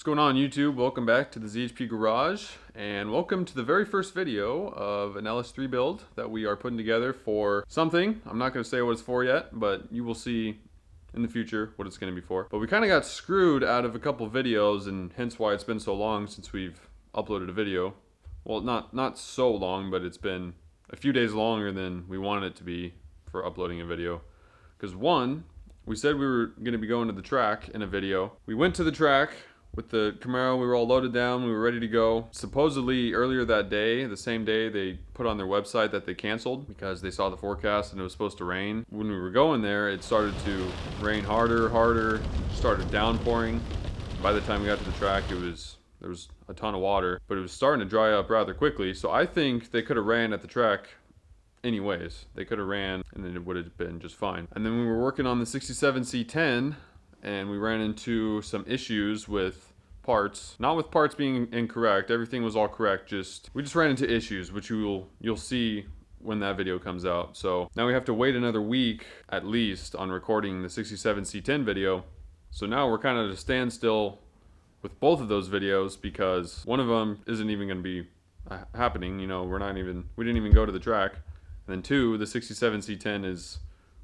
What's going on YouTube? Welcome back to the ZHP Garage and welcome to the very first video of an LS3 build that we are putting together for something. I'm not going to say what it's for yet, but you will see in the future what it's going to be for. But we kind of got screwed out of a couple videos, and hence why it's been so long since we've uploaded a video. Well, not so long, but it's been a few days longer than we wanted it to be for uploading a video. Because one, we said we were going to be going to the track in a video. We went to the track with the Camaro, we were all loaded down, we were ready to go. Supposedly earlier that day, the same day, they put on their website that they canceled because they saw the forecast and it was supposed to rain. When we were going there, it started to rain harder, started downpouring. By the time we got to the track, there was a ton of water, but it was starting to dry up rather quickly. So I think they could have ran at the track anyways. They could have ran and then it would have been just fine. And then we were working on the 67 C10, and we ran into some issues with parts. Not with parts being incorrect, everything was all correct, we just ran into issues, which you'll see when that video comes out. So now we have to wait another week at least on recording the 67 C10 video. So now we're kind of at a standstill with both of those videos because one of them isn't even going to be happening. You know, we didn't even go to the track. And then two, the 67 C10 is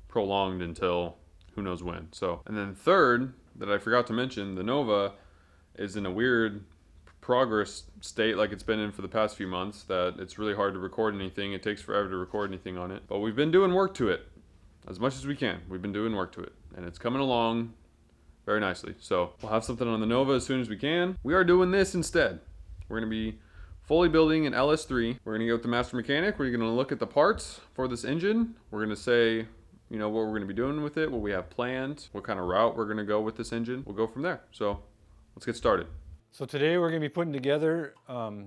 prolonged until who knows when. So, and then third, that I forgot to mention, the Nova is in a weird progress state like it's been in for the past few months, that it's really hard to record anything. It takes forever to record anything on it. But we've been doing work to it as much as we can. We've been doing work to it, and it's coming along very nicely. So we'll have something on the Nova as soon as we can. We are doing this instead. We're going to be fully building an LS3. We're going to go with the master mechanic. We're going to look at the parts for this engine. We're going to say, you know, what we're going to be doing with it, what we have planned, what kind of route we're going to go with this engine. We'll go from there. So let's get started. So today we're going to be putting together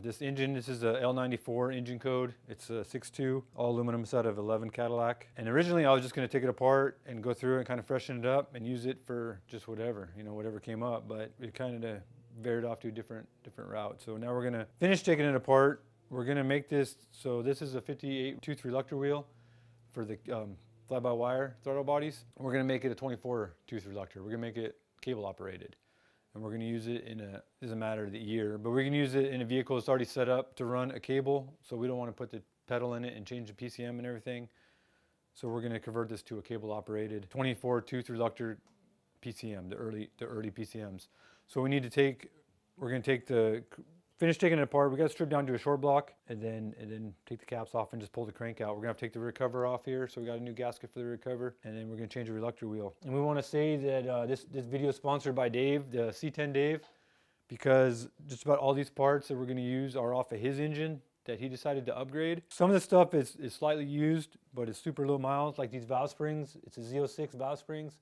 this engine. This is a L94 engine code. It's a 6.2 all aluminum set of 11 Cadillac. And originally I was just going to take it apart and go through it and kind of freshen it up and use it for just whatever, you know, whatever came up. But it kind of veered off to a different route. So now we're going to finish taking it apart. We're going to make this, so this is a 58 tooth reluctor wheel for the fly-by-wire throttle bodies. We're going to make it a 24 tooth reluctor. We're going to make it cable operated. And we're going to use it it doesn't matter the year, but we're going to use it in a vehicle that's already set up to run a cable. So we don't want to put the pedal in it and change the PCM and everything. So we're going to convert this to a cable operated 24 tooth reluctor PCM, the early PCMs. So we're going to finish taking it apart. We got to strip down to a short block and then take the caps off and just pull the crank out. We're gonna have to take the rear cover off here. So we got a new gasket for the rear cover, and then we're gonna change the reluctor wheel. And we want to say that this video is sponsored by Dave, the C10 Dave, because just about all these parts that we're gonna use are off of his engine that he decided to upgrade. Some of the stuff is slightly used, but it's super low miles, like these valve springs. It's a Z06 valve springs.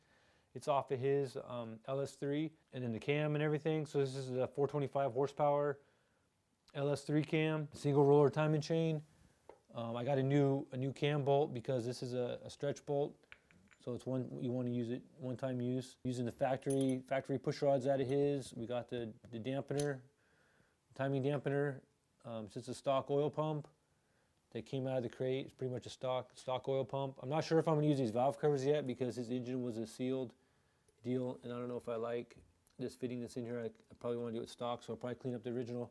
It's off of his LS3, and then the cam and everything. So this is a 425 horsepower LS3 cam, single roller timing chain. I got a new cam bolt because this is a stretch bolt, so it's you want to use it one-time use. Using the factory push rods out of his. We got the dampener, timing dampener. It's a stock oil pump that came out of the crate. It's pretty much a stock oil pump. I'm not sure if I'm going to use these valve covers yet because his engine was a sealed deal, and I don't know if I like this fitting that's in here. I probably want to do it stock, so I'll probably clean up the original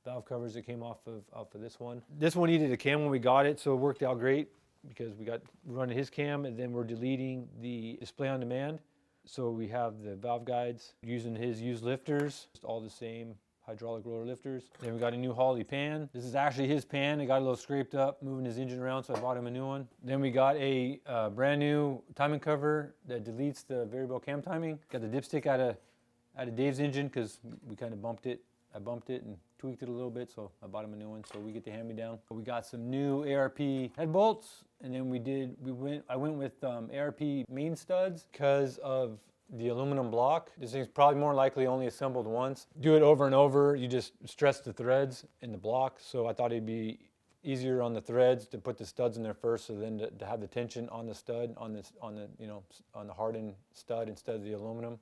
valve covers that came off of this one. This one needed a cam when we got it, so it worked out great because we're running his cam, and then we're deleting the display on demand. So we have the valve guides using his used lifters, all the same hydraulic roller lifters. Then we got a new Holley pan. This is actually his pan. It got a little scraped up moving his engine around, so I bought him a new one. Then we got a brand new timing cover that deletes the variable cam timing. Got the dipstick out of Dave's engine because we kind of bumped it. I bumped it and tweaked it a little bit, so I bought him a new one, so we get the hand-me-down. We got some new ARP head bolts, and then I went with ARP main studs because of the aluminum block. This thing's probably more likely only assembled once. Do it over and over, you just stress the threads in the block, so I thought it'd be easier on the threads to put the studs in there first, so then to have the tension on the stud, on the hardened stud instead of the aluminum,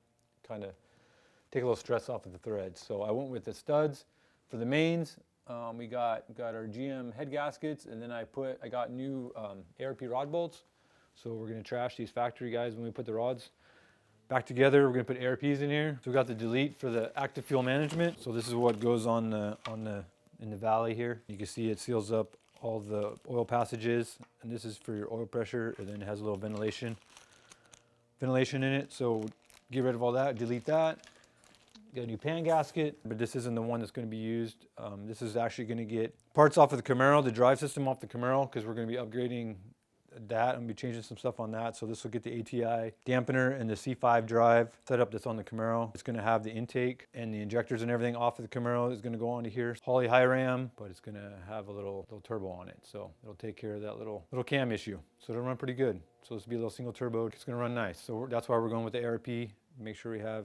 kind of take a little stress off of the threads. So I went with the studs. For the mains, we got our GM head gaskets, and then I got new ARP rod bolts. So we're gonna trash these factory guys when we put the rods back together. We're gonna put ARPs in here. So we got the delete for the active fuel management. So this is what goes in the valley here. You can see it seals up all the oil passages, and this is for your oil pressure, and then it has a little ventilation in it. So get rid of all that, delete that. Got a new pan gasket, but this isn't the one that's going to be used. This is actually going to get parts off of the Camaro, the drive system off the Camaro, because we're going to be upgrading that. I'm going to be changing some stuff on that. So this will get the ATI dampener and the C5 drive setup that's on the Camaro. It's going to have the intake and the injectors and everything off of the Camaro. It's going to go onto here. Holley high ram, but it's going to have a little turbo on it. So it'll take care of that little cam issue. So it'll run pretty good. So this will be a little single turbo. It's going to run nice. So that's why we're going with the ARP. Make sure we have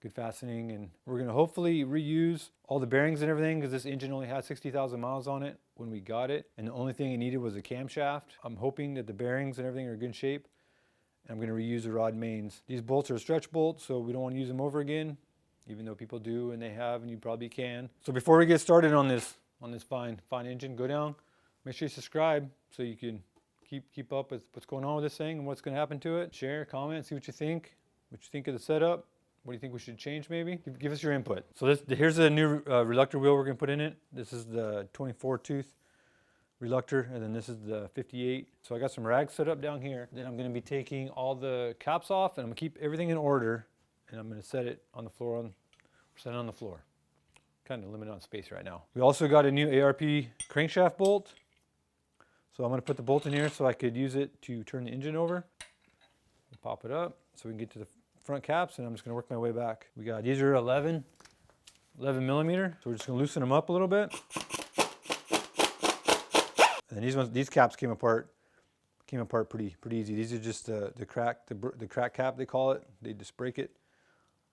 good fastening, and we're going to hopefully reuse all the bearings and everything, because this engine only had 60,000 miles on it when we got it, and the only thing it needed was a camshaft. I'm hoping that the bearings and everything are in good shape. I'm going to reuse the rod mains. These bolts are stretch bolts, so we don't want to use them over again, even though people do and they have, and you probably can. So before we get started on this fine engine, go down, make sure you subscribe so you can keep up with what's going on with this thing and what's going to happen to it. Share, comment, see what you think of the setup. What do you think we should change maybe? Give us your input. So here's the new reluctor wheel we're gonna put in it. This is the 24 tooth reluctor, and then this is the 58. So I got some rags set up down here. Then I'm gonna be taking all the caps off, and I'm gonna keep everything in order, and I'm gonna set it on the floor, set it on the floor. Kind of limited on space right now. We also got a new ARP crankshaft bolt. So I'm gonna put the bolt in here so I could use it to turn the engine over. Pop it up so we can get to the front caps, and I'm just going to work my way back. We got, these are 11 millimeter, so we're just going to loosen them up a little bit. And then these caps came apart pretty easy. These are just the crack cap, they call it. They just break it.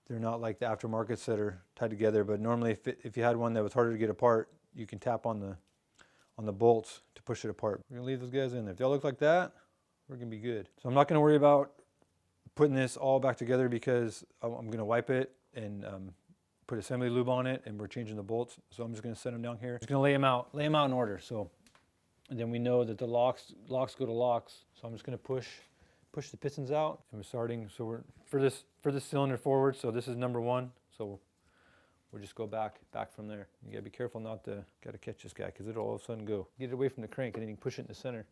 They're not like the aftermarkets that are tied together, but normally if you had one that was harder to get apart, you can tap on the bolts to push it apart. We're going to leave those guys in there. If they all look like that, we're going to be good. So I'm not going to worry about putting this all back together, because I'm going to wipe it and put assembly lube on it, and we're changing the bolts. So I'm just going to set them down here. Just going to lay them out in order. So, and then we know that the locks go to locks. So I'm just going to push the pistons out, and we're starting. So we're for this cylinder forward. So this is number 1. So we'll just go back from there. You got to be careful not to catch this guy, because it'll all of a sudden go. Get it away from the crank, and then you can push it in the center.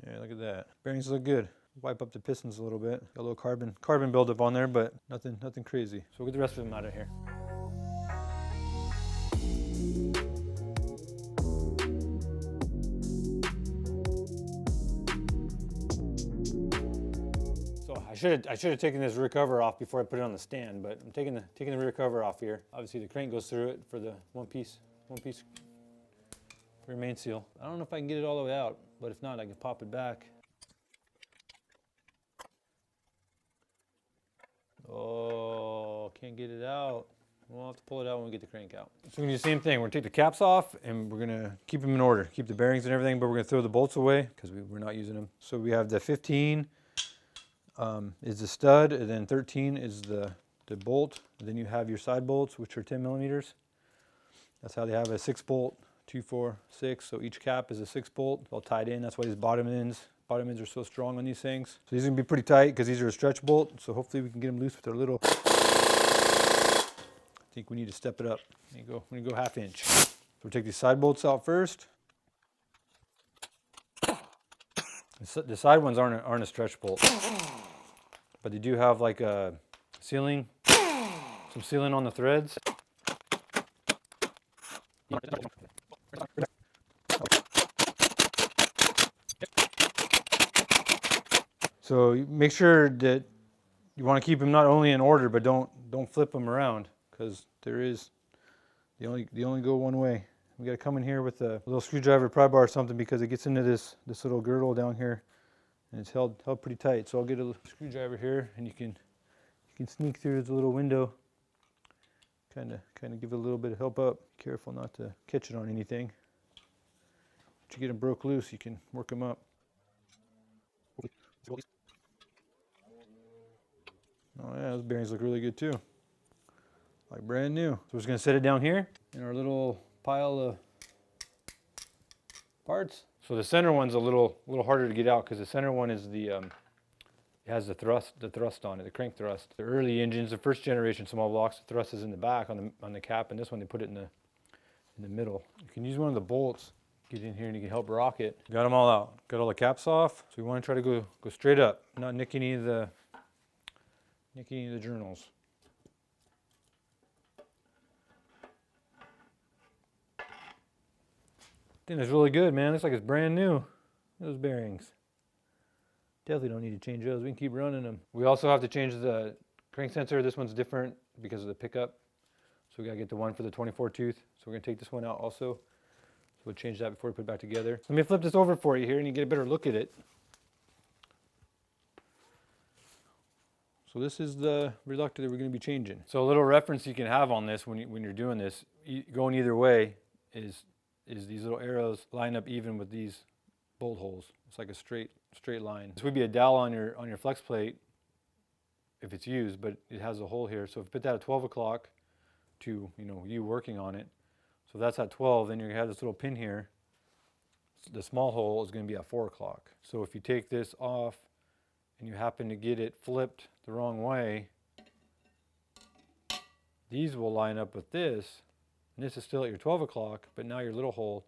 Yeah, look at that. Bearings look good. Wipe up the pistons a little bit. Got a little carbon buildup on there, but nothing crazy. So we'll get the rest of them out of here. So I should have taken this rear cover off before I put it on the stand, but I'm taking the rear cover off here. Obviously the crank goes through it for the one piece rear main seal. I don't know if I can get it all the way out, but if not, I can pop it back. Oh, can't get it out. We'll have to pull it out when we get the crank out. So we're gonna do the same thing. We're gonna take the caps off, and we're gonna keep them in order. Keep the bearings and everything, but we're gonna throw the bolts away because we're not using them. So we have the 15 is the stud, and then 13 is the bolt. And then you have your side bolts, which are 10 millimeters. That's how they have a 6 bolt. 2, 4, 6. So each cap is a 6 bolt, all tied in. That's why these bottom ends are so strong on these things. So these are gonna be pretty tight because these are a stretch bolt. So hopefully we can get them loose with our little. I think we need to step it up. There you go. We're gonna go 1/2 inch. So we'll take these side bolts out first. The side ones aren't a stretch bolt, but they do have like a sealing, some sealing on the threads. So make sure that you want to keep them not only in order, but don't flip them around, because they only go one way. We got to come in here with a little screwdriver, pry bar or something, because it gets into this little girdle down here, and it's held pretty tight. So I'll get a screwdriver here, and you can sneak through the little window, kind of give it a little bit of help up. Careful not to catch it on anything. Once you get them broke loose, you can work them up. Oh yeah, those bearings look really good too. Like brand new. So we're just gonna set it down here in our little pile of parts. So the center one's a little harder to get out because the center one is the it has the thrust on it, the crank thrust. The early engines, the first generation small blocks, the thrust is in the back on the cap, and this one they put it in the middle. You can use one of the bolts. Get in here and you can help rock it. Got them all out. Got all the caps off. So we want to try to go straight up, not nick any of the journals. Thing is really good, man. Looks like it's brand new. Those bearings. Definitely don't need to change those. We can keep running them. We also have to change the crank sensor. This one's different because of the pickup. So we gotta get the one for the 24 tooth. So we're gonna take this one out also. So we'll change that before we put it back together. Let me flip this over for you here and you get a better look at it. So this is the reluctor that we're gonna be changing. So a little reference you can have on this when you're doing this, going either way is these little arrows line up even with these bolt holes. It's like a straight line. This would be a dowel on your flex plate if it's used, but it has a hole here. So if you put that at 12 o'clock to you working on it, so that's at 12, then you have this little pin here. The small hole is going to be at 4 o'clock. So if you take this off and you happen to get it flipped the wrong way, these will line up with this. And this is still at your 12 o'clock, but now your little hole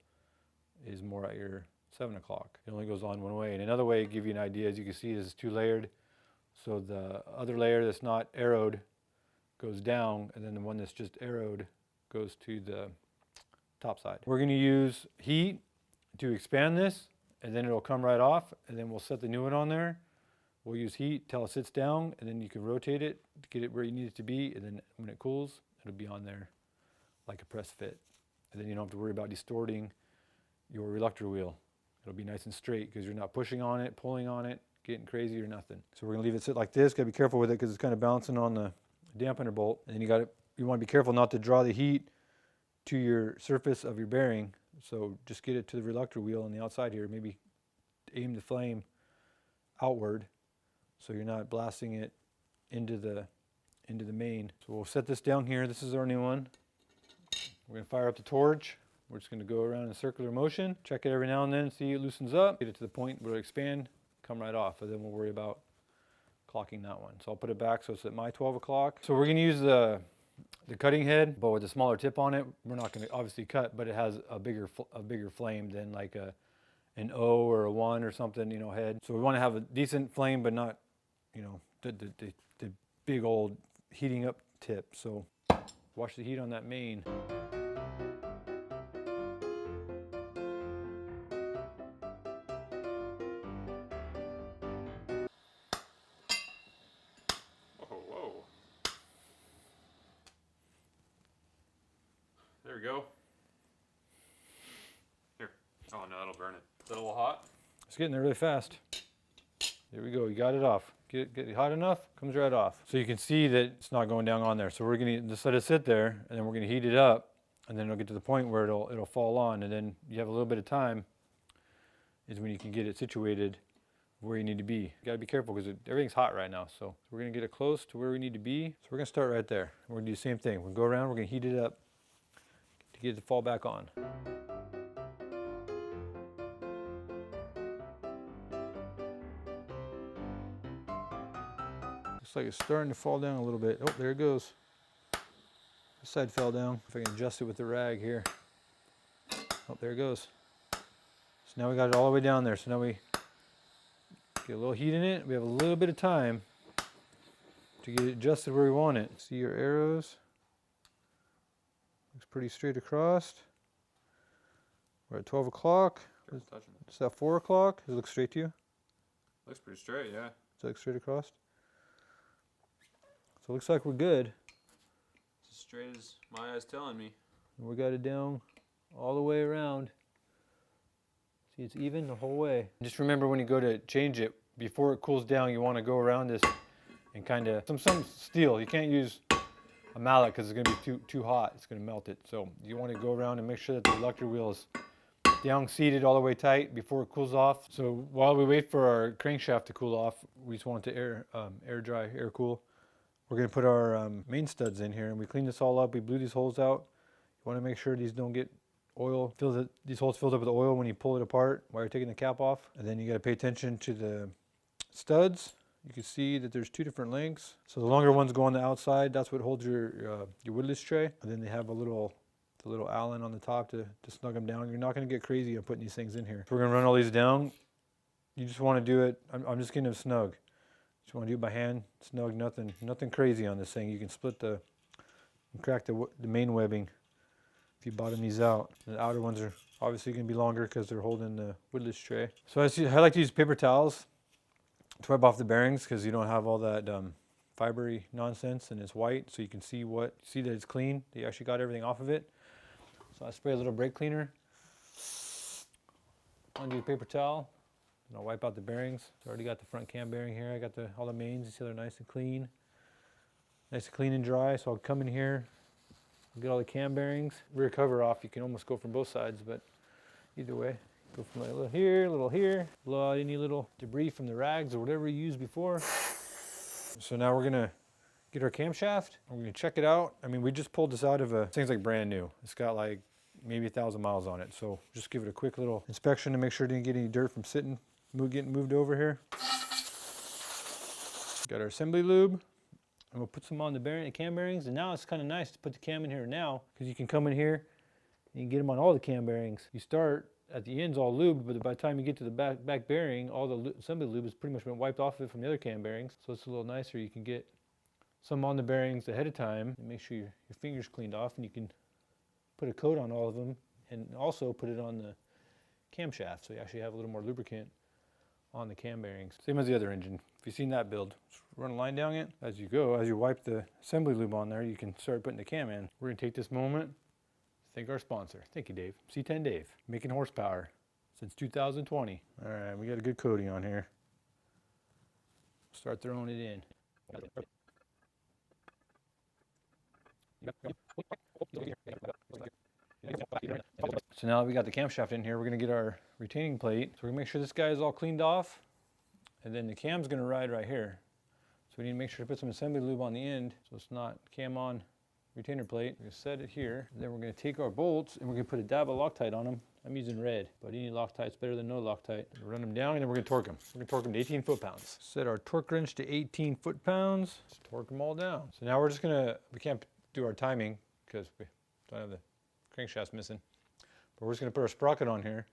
is more at your 7 o'clock. It only goes on one way. And another way to give you an idea, as you can see, is 2-layered. So the other layer that's not arrowed goes down, and then the one that's just arrowed goes to the top side. We're going to use heat to expand this, and then it'll come right off, and then we'll set the new one on there. We'll use heat till it sits down, and then you can rotate it to get it where you need it to be, and then when it cools, it'll be on there like a press fit. And then you don't have to worry about distorting your reluctor wheel. It'll be nice and straight because you're not pushing on it, pulling on it, getting crazy or nothing. So we're gonna leave it sit like this. Gotta be careful with it because it's kind of bouncing on the dampener bolt. And then you want to be careful not to draw the heat to your surface of your bearing. So just get it to the reluctor wheel on the outside here. Maybe aim the flame outward so you're not blasting it into the main. So we'll set this down here. This is our new one. We're gonna fire up the torch. We're just gonna go around in a circular motion, check it every now and then, see it loosens up, get it to the point where it'll expand, come right off, and then we'll worry about clocking that one. So I'll put it back so it's at my 12 o'clock. So we're gonna use the cutting head, but with a smaller tip on it. We're not gonna obviously cut, but it has a bigger flame than like an O or a 1 or something, head. So we wanna have a decent flame, but not, the big old heating up tip. So watch the heat on that main. Whoa. There we go. Here. Oh no, that'll burn it. Is that a little hot? It's getting there really fast. There we go, you got it off. Get it hot enough, comes right off. So you can see that it's not going down on there. So we're gonna just let it sit there, and then we're gonna heat it up, and then it'll get to the point where it'll fall on, and then you have a little bit of time is when you can get it situated where you need to be. You gotta be careful because everything's hot right now. So we're gonna get it close to where we need to be. So we're gonna start right there. We're gonna do the same thing. We're gonna go around, we're gonna heat it up to get it to fall back on. Looks like it's starting to fall down a little bit. Oh, there it goes. This side fell down. If I can adjust it with the rag here. Oh, there it goes. So now we got it all the way down there. So now we get a little heat in it. We have a little bit of time to get it adjusted where we want it. See your arrows? Looks pretty straight across. We're at 12 o'clock. Is that 4 o'clock? Does it look straight to you? Looks pretty straight, yeah. Does it look straight across? So it looks like we're good. It's as straight as my eye's telling me. And we got it down all the way around. See, it's even the whole way. Just remember when you go to change it, before it cools down, you want to go around this and kind of, some steel. You can't use a mallet because it's going to be too hot. It's going to melt it. So you want to go around and make sure that the reluctor wheel is down seated all the way tight before it cools off. So while we wait for our crankshaft to cool off, we just want it to air cool. We're going to put our main studs in here, and we cleaned this all up. We blew these holes out. You want to make sure these don't get oil, these holes filled up with oil when you pull it apart while you're taking the cap off. And then you got to pay attention to the studs. You can see that there's 2 different lengths. So the longer ones go on the outside. That's what holds your woodless tray. And then they have the little Allen on the top to snug them down. You're not going to get crazy on putting these things in here. So we're going to run all these down. You just want to do it. I'm just getting them snug. Just want to do it by hand, snug, nothing crazy on this thing. You can split and crack the main webbing if you bottom these out. The outer ones are obviously going to be longer because they're holding the woodless tray. So I like to use paper towels to wipe off the bearings because you don't have all that fibery nonsense, and it's white, so you can see that it's clean. You actually got everything off of it. So I spray a little brake cleaner onto the paper towel. And I'll wipe out the bearings. So I already got the front cam bearing here. I got all the mains. You see they're nice and clean. Nice and clean and dry. So I'll come in here, get all the cam bearings. Rear cover off. You can almost go from both sides, but either way. Go from a little here. Blow out any little debris from the rags or whatever you used before. So now we're going to get our camshaft. We're going to check it out. I mean, we just pulled this out of this thing's like brand new. It's got like maybe 1,000 miles on it. So just give it a quick little inspection to make sure it didn't get any dirt from getting moved over here. Got our assembly lube, and we'll put some on the cam bearings. And now it's kind of nice to put the cam in here now because you can come in here and you can get them on all the cam bearings. You start at the ends all lubed, but by the time you get to the back bearing, all the assembly lube has pretty much been wiped off of it from the other cam bearings. So it's a little nicer. You can get some on the bearings ahead of time and make sure your fingers cleaned off, and you can put a coat on all of them and also put it on the camshaft, so you actually have a little more lubricant on the cam bearings. Same as the other engine. If you've seen that build, just run a line down it. As you go, as you wipe the assembly lube on there, you can start putting the cam in. We're going to take this moment to thank our sponsor. Thank you, Dave. C10 Dave, making horsepower since 2020. All right, we got a good coating on here. Start throwing it in. So now that we got the camshaft in here, we're going to get our retaining plate. So we're going to make sure this guy is all cleaned off, and then the cam's going to ride right here. So we need to make sure to put some assembly lube on the end so it's not cam on retainer plate. We're going to set it here. Then we're going to take our bolts and we're going to put a dab of Loctite on them. I'm using red, but any Loctite's better than no Loctite. Run them down and then we're going to torque them. We're going to torque them to 18 foot-pounds. Set our torque wrench to 18 foot-pounds. Just torque them all down. So now we're just going to, we can't do our timing because we don't have the crankshaft missing. But we're just going to put our sprocket on here,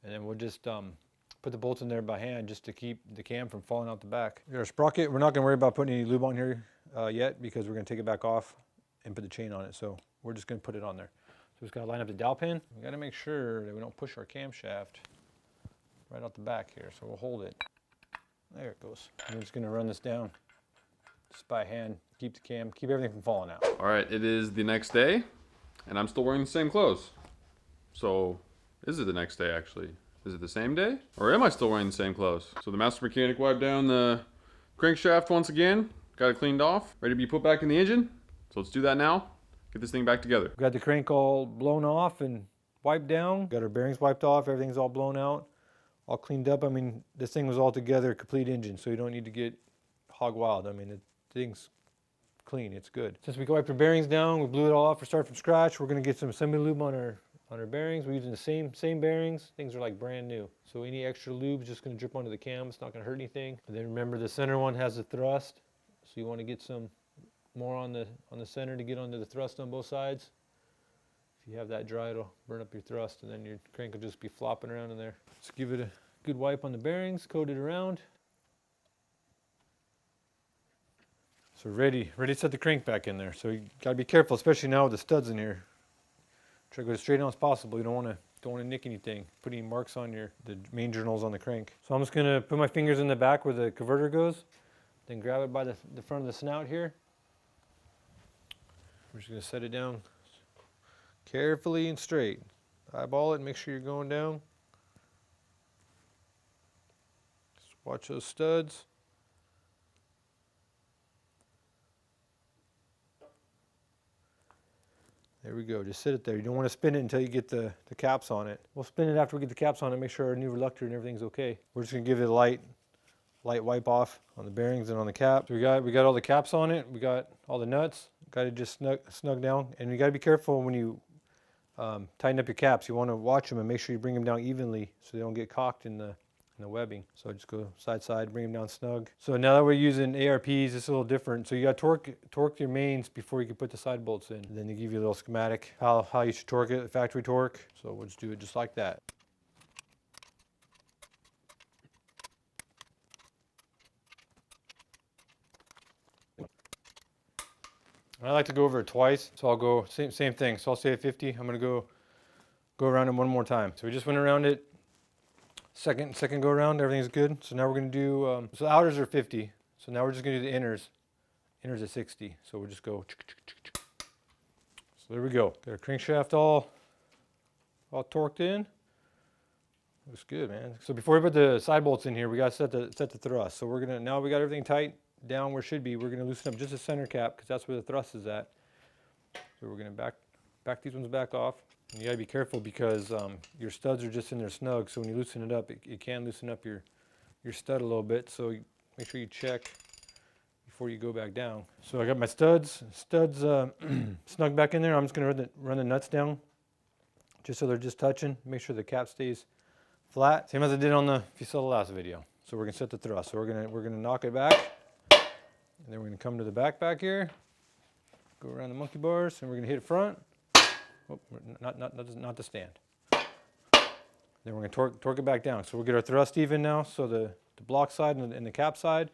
and then we'll just put the bolts in there by hand just to keep the cam from falling out the back. Our sprocket, we're not going to worry about putting any lube on here yet because we're going to take it back off and put the chain on it. So we're just going to put it on there. So we just got to line up the dowel pin. We got to make sure that we don't push our camshaft right out the back here. So we'll hold it. There it goes. I'm just going to run this down just by hand. Keep the cam, keep everything from falling out. All right, it is the next day, and I'm still wearing the same clothes. So, is it the next day actually? Is it the same day? Or am I still wearing the same clothes? So the master mechanic wiped down the crankshaft once again, got it cleaned off, ready to be put back in the engine. So let's do that now, get this thing back together. We got the crank all blown off and wiped down. Got our bearings wiped off, everything's all blown out, all cleaned up. I mean, this thing was all together, complete engine, so you don't need to get hog wild. I mean, the thing's clean, it's good. Since we wiped our bearings down, we blew it all off for start from scratch. We're gonna get some assembly lube on our bearings. We're using the same bearings. Things are like brand new. So any extra lube is just going to drip onto the cam. It's not going to hurt anything. And then remember, the center one has a thrust, so you want to get some more on the center to get onto the thrust on both sides. If you have that dry, it'll burn up your thrust, and then your crank will just be flopping around in there. Just give it a good wipe on the bearings, coat it around. So ready to set the crank back in there. So you got to be careful, especially now with the studs in here. Try to go as straight on as possible. You don't want to nick anything. Put any marks on the main journals on the crank. So I'm just going to put my fingers in the back where the converter goes, then grab it by the front of the snout here. We're just going to set it down carefully and straight. Eyeball it and make sure you're going down. Just watch those studs. There we go, just sit it there. You don't want to spin it until you get the caps on it. We'll spin it after we get the caps on it, make sure our new reluctor and everything's okay. We're just gonna give it a light wipe off on the bearings and on the cap. So we got all the caps on it, we got all the nuts, got it just snug down. And you gotta be careful when you tighten up your caps. You want to watch them and make sure you bring them down evenly so they don't get cocked in the webbing. So just go side side, bring them down snug. So now that we're using ARPs, it's a little different. So you got to torque your mains before you can put the side bolts in. And then they give you a little schematic how you should torque it, factory torque. So we'll just do it just like that. I like to go over it twice, so I'll go same thing. So I'll say at 50. I'm gonna go around it one more time. So we just went around it. Second go around, everything's good. So now we're gonna do, so the outers are 50. So now we're just gonna do the inners. Inners at 60. So we'll just go. So there we go. Got our crankshaft all torqued in. Looks good, man. So before we put the side bolts in here, we gotta set the thrust. So now we got everything tight down where it should be. We're gonna loosen up just the center cap because that's where the thrust is at. So we're gonna back these ones back off. And you gotta be careful because your studs are just in there snug. So when you loosen it up, it can loosen up your stud a little bit. So make sure you check before you go back down. So I got my studs snug back in there. I'm just gonna run the nuts down just so they're just touching. Make sure the cap stays flat, same as I did if you saw the last video. So we're gonna set the thrust. So we're gonna knock it back, and then we're gonna come to the back here, go around the monkey bars, and we're gonna hit it front. Oh, not the stand. Then we're gonna torque it back down. So we'll get our thrust even now. So the block side and the cap side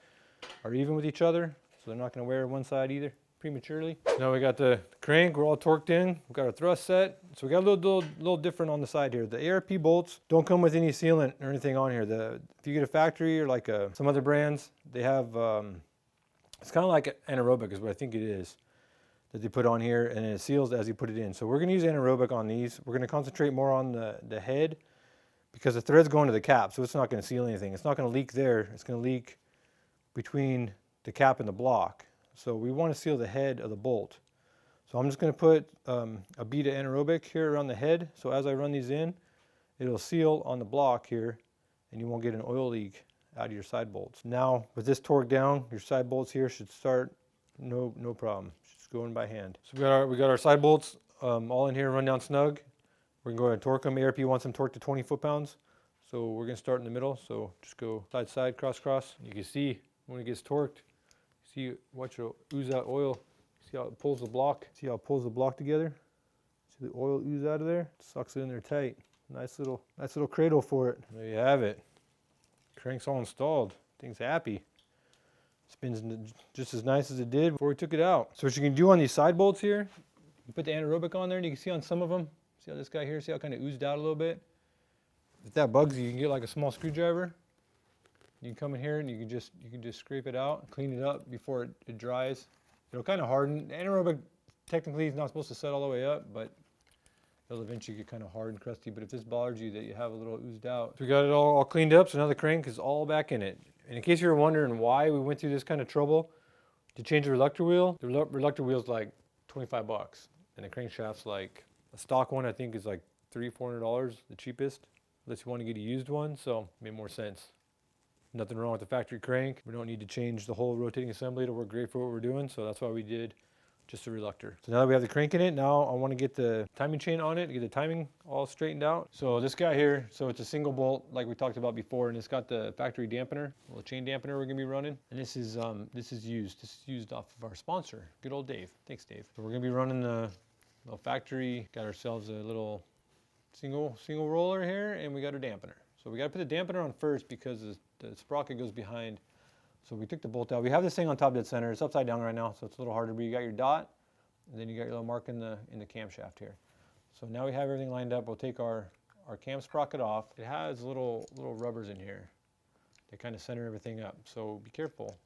are even with each other. So they're not gonna wear one side either prematurely. Now we got the crank, we're all torqued in. We've got our thrust set. So we got a little different on the side here. The ARP bolts don't come with any sealant or anything on here. If you get a factory or like some other brands, they have, it's kind of like anaerobic is what I think it is, that they put on here, and it seals as you put it in. So we're gonna use anaerobic on these. We're gonna concentrate more on the head because the thread's going to the cap, so it's not gonna seal anything. It's not gonna leak there. It's gonna leak between the cap and the block. So we want to seal the head of the bolt. So I'm just going to put a bead of anaerobic here around the head. So as I run these in, it'll seal on the block here, and you won't get an oil leak out of your side bolts. Now with this torqued down, your side bolts here should start no problem. Just going by hand. So we got our side bolts all in here, run down snug. We're gonna go ahead and torque them. ARP wants them torqued to 20 foot-pounds. So we're gonna start in the middle. So just go side, cross. You can see when it gets torqued. See, watch it ooze out oil. See how it pulls the block? See how it pulls the block together? See the oil ooze out of there? Sucks it in there tight. Nice little cradle for it. There you have it. Crank's all installed. Thing's happy. Spins just as nice as it did before we took it out. So what you can do on these side bolts here, you put the anaerobic on there, and you can see on some of them, see how this guy here, see how it kind of oozed out a little bit? If that bugs you, you can get like a small screwdriver. You can come in here and you can just scrape it out, clean it up before it dries. It'll kind of harden. Anaerobic technically is not supposed to set all the way up, but it'll eventually get kind of hard and crusty. But if this bothers you that you have a little oozed out. So we got it all cleaned up, so now the crank is all back in it. And in case you're wondering why we went through this kind of trouble to change the reluctor wheel, the reluctor wheel's like 25 bucks. And the crankshaft's like, a stock one I think is like $300-400, the cheapest, unless you want to get a used one, so it made more sense. Nothing wrong with the factory crank. We don't need to change the whole rotating assembly to work great for what we're doing, so that's why we did just a reluctor. So now that we have the crank in it, now I want to get the timing chain on it, get the timing all straightened out. So this guy here, so it's a single bolt like we talked about before, and it's got the factory dampener, a little chain dampener we're gonna be running. And this is used off of our sponsor, good old Dave. Thanks, Dave. So we're gonna be running the little factory, got ourselves a little single roller here, and we got our dampener. So we got to put the dampener on first because the sprocket goes behind. So we took the bolt out. We have this thing on top dead center. It's upside down right now, so it's a little harder, but you got your dot, and then you got your little mark in the camshaft here. So now we have everything lined up. We'll take our cam sprocket off. It has little rubbers in here. They kind of center everything up, so be careful.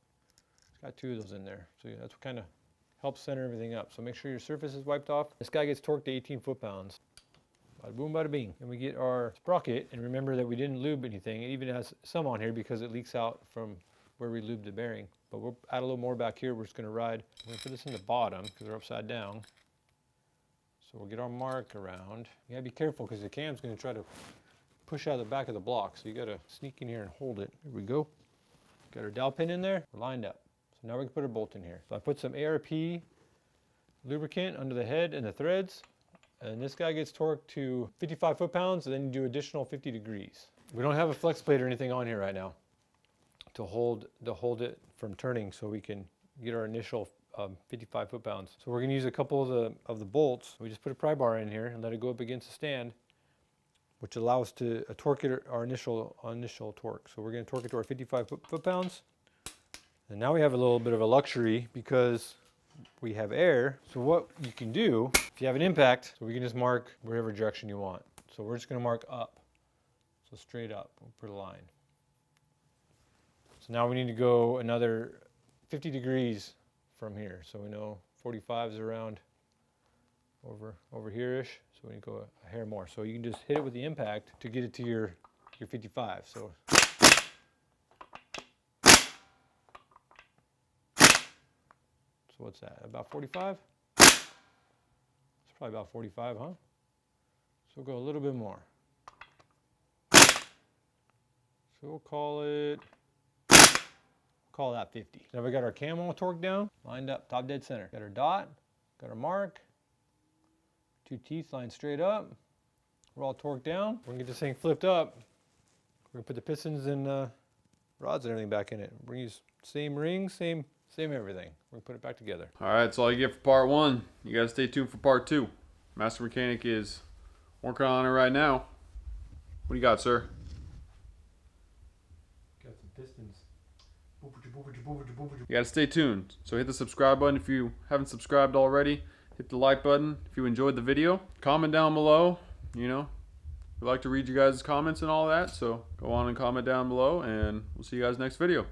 It's got 2 of those in there. So that's what kind of helps center everything up. So make sure your surface is wiped off. This guy gets torqued to 18 foot-pounds. Bada boom, bada bing. And we get our sprocket, and remember that we didn't lube anything. It even has some on here because it leaks out from where we lubed the bearing. But we'll add a little more back here. We're just gonna ride. We're gonna put this in the bottom because they're upside down. So we'll get our mark around. You gotta be careful because the cam's gonna try to push out the back of the block. So you gotta sneak in here and hold it. Here we go. Got our dowel pin in there, we're lined up. So now we can put our bolt in here. So I put some ARP lubricant under the head and the threads. And this guy gets torqued to 55 foot-pounds, and then you do additional 50 degrees. We don't have a flex plate or anything on here right now to hold it from turning, so we can get our initial 55 foot-pounds. So we're going to use a couple of the bolts. We just put a pry bar in here and let it go up against the stand, which allows us to torque it our initial torque. So we're going to torque it to our 55 foot-pounds. And now we have a little bit of a luxury because we have air. So what you can do, if you have an impact, so we can just mark whatever direction you want. So we're just going to mark up. So straight up, we'll put a line. So now we need to go another 50 degrees from here. So we know 45 is around over here-ish. So we need to go a hair more. So you can just hit it with the impact to get it to your 55. So what's that, about 45? It's probably about 45, huh? So we'll go a little bit more. So we'll call that 50. Now we got our camo torque down, lined up, top dead center. Got our dot, got our mark, two teeth lined straight up. We're all torqued down. We're gonna get this thing flipped up. We're gonna put the pistons and rods and everything back in it. We're gonna use same rings, same everything. We're gonna put it back together. All right, that's all you get for part one. You gotta stay tuned for part two. Master Mechanic is working on it right now. What do you got, sir? Got some pistons. You gotta stay tuned. So hit the subscribe button if you haven't subscribed already. Hit the like button if you enjoyed the video. Comment down below. You know, we like to read you guys' comments and all that. So go on and comment down below, and we'll see you guys next video.